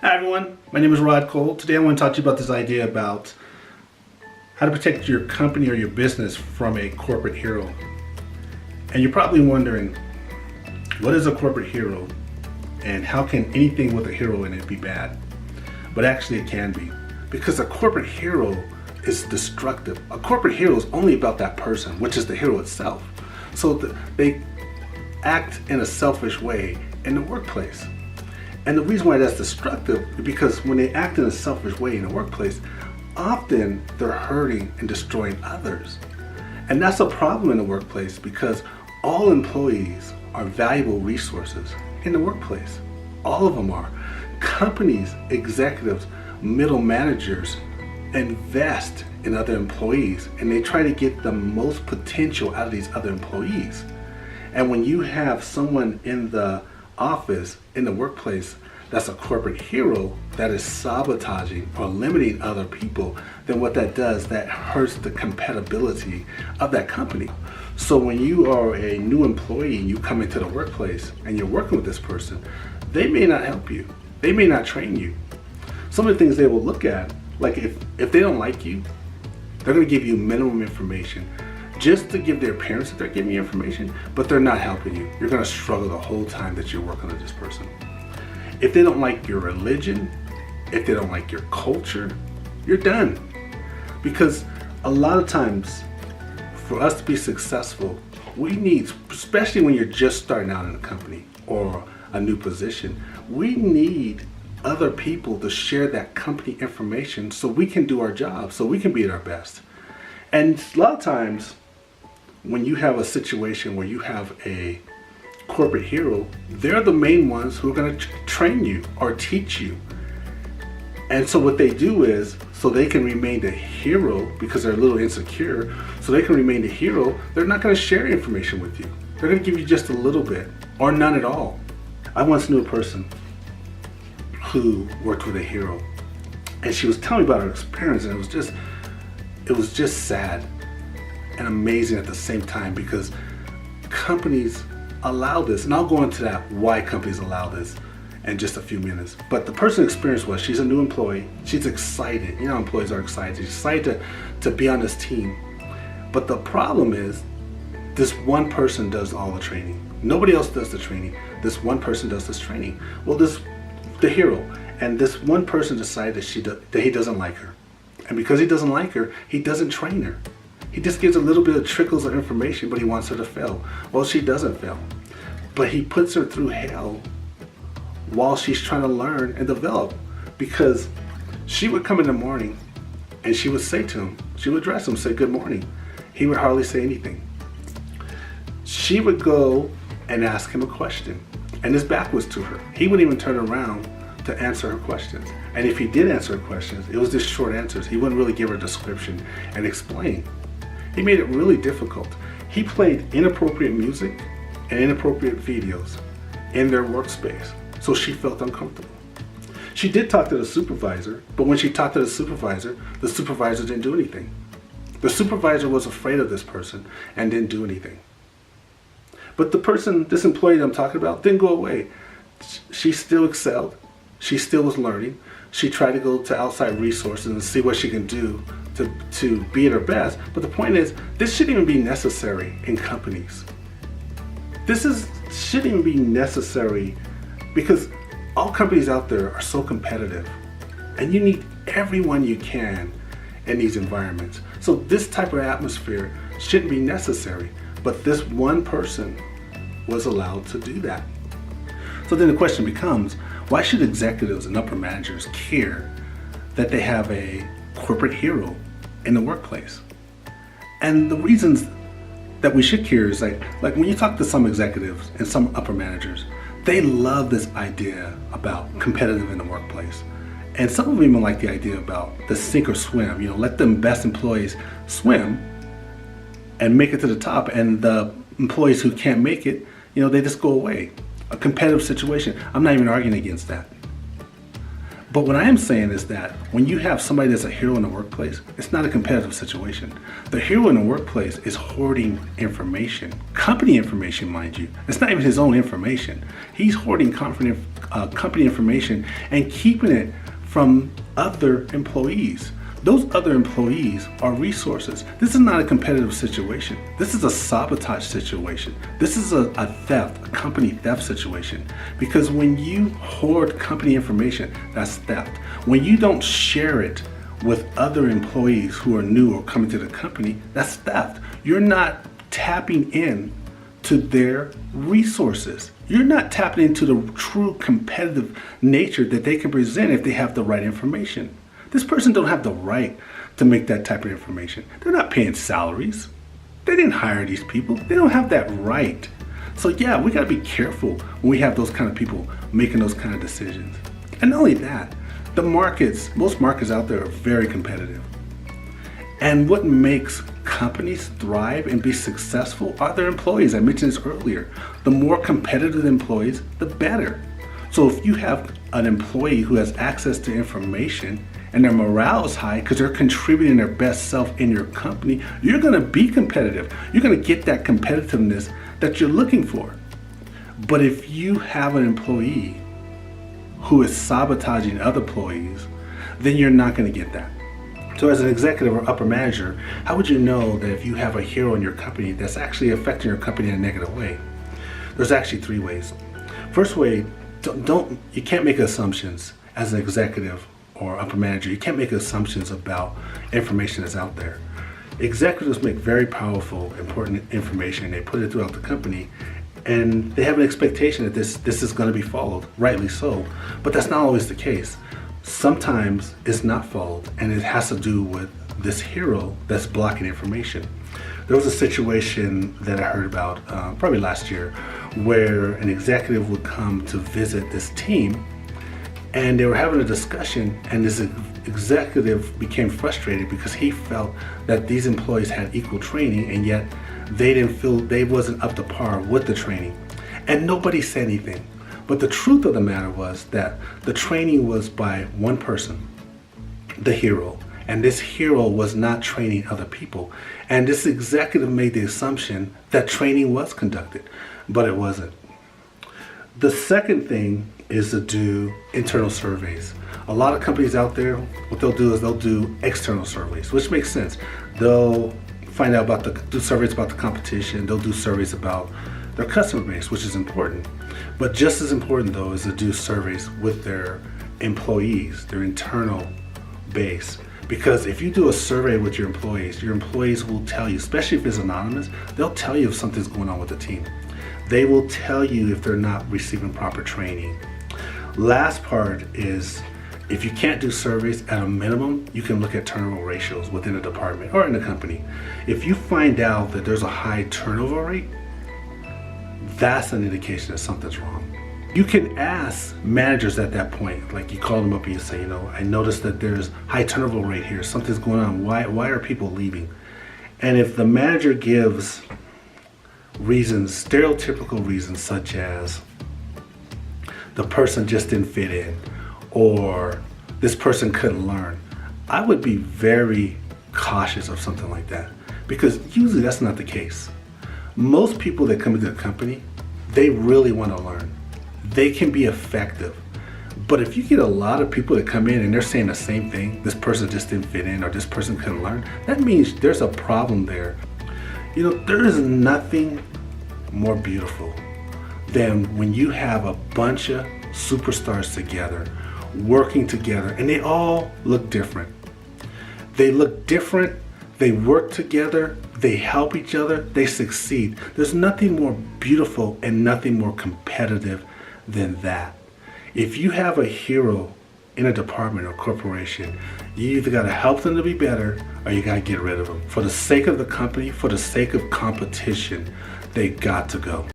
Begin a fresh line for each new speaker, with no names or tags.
Hi everyone, my name is Rod Cole. Today I want to talk to you about this idea about how to protect your company or your business from a corporate hero. And you're probably wondering, what is a corporate hero and how can anything with a hero in it be bad? But actually it can be, because a corporate hero is destructive. A corporate hero is only about that person, which is the hero itself. So they act in a selfish way in the workplace. And the reason why that's destructive is because when they act in a selfish way in the workplace, often they're hurting and destroying others. And that's a problem in the workplace because all employees are valuable resources in the workplace. All of them are. Companies, executives, middle managers invest in other employees and they try to get the most potential out of these other employees. And when you have someone in the office, in the workplace, that's a corporate hero that is sabotaging or limiting other people, then what that does, that hurts the compatibility of that company. So when you are a new employee and you come into the workplace and you're working with this person, they may not help you. They may not train you. Some of the things they will look at, like if they don't like you, they're going to give you minimum information just to give their appearance that they're giving you information, but they're not helping you. You're going to struggle the whole time that you're working with this person. If they don't like your religion, if they don't like your culture, you're done. Because a lot of times, for us to be successful, we need, especially when you're just starting out in a company or a new position, we need other people to share that company information so we can do our job, so we can be at our best. And a lot of times, when you have a situation where you have a corporate hero, they're the main ones who are going to train you or teach you. And so what they do is, so they can remain the hero because they're a little insecure, so they can remain the hero, they're not going to share information with you. They're going to give you just a little bit or none at all. I once knew a person who worked with a hero and she was telling me about her experience, and it was just sad and amazing at the same time because companies allow this, and I'll go into that why companies allow this in just a few minutes. But the person's experience was, she's a new employee, she's excited, you know, employees are excited, she's excited to be on this team. But the problem is, this one person does all the training. Nobody else does the training. This one person does this training. Well, the hero, and this one person decided that he doesn't like her. And because he doesn't like her, he doesn't train her. He just gives a little bit of trickles of information, but he wants her to fail. Well, she doesn't fail. But he puts her through hell while she's trying to learn and develop, because she would come in the morning and she would say to him, she would address him, say good morning. He would hardly say anything. She would go and ask him a question, and his back was to her. He wouldn't even turn around to answer her questions. And if he did answer her questions, it was just short answers. He wouldn't really give her a description and explain. He made it really difficult. He played inappropriate music and inappropriate videos in their workspace, so she felt uncomfortable. She did talk to the supervisor, but when she talked to the supervisor didn't do anything. The supervisor was afraid of this person and didn't do anything. But this employee that I'm talking about, didn't go away. She still excelled. She still was learning. She tried to go to outside resources and see what she can do to be at her best. But the point is, this shouldn't even be necessary in companies. Shouldn't even be necessary because all companies out there are so competitive and you need everyone you can in these environments. So this type of atmosphere shouldn't be necessary, but this one person was allowed to do that. So then the question becomes, why should executives and upper managers care that they have a corporate hero in the workplace? And the reasons that we should care is like when you talk to some executives and some upper managers, they love this idea about competitive in the workplace. And some of them even like the idea about the sink or swim, let them best employees swim and make it to the top, and the employees who can't make it, they just go away. A competitive situation. I'm not even arguing against that. But what I am saying is that when you have somebody that's a hero in the workplace, it's not a competitive situation. The hero in the workplace is hoarding information, company information, mind you. It's not even his own information. He's hoarding company information and keeping it from other employees. Those other employees are resources. This is not a competitive situation. This is a sabotage situation. This is a theft, a company theft situation. Because when you hoard company information, that's theft. When you don't share it with other employees who are new or coming to the company, that's theft. You're not tapping in to their resources. You're not tapping into the true competitive nature that they can present if they have the right information. This person don't have the right to make that type of information. They're not paying salaries. They didn't hire these people. They don't have that right. So yeah, we gotta be careful when we have those kind of people making those kind of decisions. And not only that, the markets, most markets out there are very competitive. And what makes companies thrive and be successful are their employees. I mentioned this earlier. The more competitive employees, the better. So if you have an employee who has access to information and their morale is high because they're contributing their best self in your company, you're gonna be competitive. You're gonna get that competitiveness that you're looking for. But if you have an employee who is sabotaging other employees, then you're not gonna get that. So as an executive or upper manager, how would you know that if you have a hero in your company that's actually affecting your company in a negative way? There's actually 3 ways. First way, you can't make assumptions as an executive or upper manager. You can't make assumptions about information that's out there. Executives make very powerful, important information. They put it throughout the company, and they have an expectation that this is going to be followed, rightly so. But that's not always the case. Sometimes it's not followed, and it has to do with this hero that's blocking information. There was a situation that I heard about probably last year where an executive would come to visit this team, and they were having a discussion, and this executive became frustrated because he felt that these employees had equal training, and yet they didn't feel they wasn't up to par with the training. And nobody said anything. But the truth of the matter was that the training was by one person, the hero, and this hero was not training other people. And this executive made the assumption that training was conducted, but it wasn't. The second thing is to do internal surveys. A lot of companies out there, what they'll do is they'll do external surveys, which makes sense. They'll find out do surveys about the competition, they'll do surveys about their customer base, which is important. But just as important though is to do surveys with their employees, their internal base. Because if you do a survey with your employees will tell you, especially if it's anonymous, they'll tell you if something's going on with the team. They will tell you if they're not receiving proper training. Last part is, if you can't do surveys, at a minimum, you can look at turnover ratios within a department or in a company. If you find out that there's a high turnover rate, that's an indication that something's wrong. You can ask managers at that point, like you call them up and you say, I noticed that there's high turnover rate here, something's going on, why are people leaving? And if the manager gives reasons, stereotypical reasons such as the person just didn't fit in, or this person couldn't learn, I would be very cautious of something like that, because usually that's not the case. Most people that come into the company, they really want to learn. They can be effective. But if you get a lot of people that come in and they're saying the same thing, this person just didn't fit in or this person couldn't learn, that means there's a problem there. There is nothing more beautiful than when you have a bunch of superstars together, working together, and they all look different. They look different, they work together, they help each other, they succeed. There's nothing more beautiful and nothing more competitive than that. If you have a hero in a department or corporation, you either got to help them to be better or you got to get rid of them. For the sake of the company, for the sake of competition, they got to go.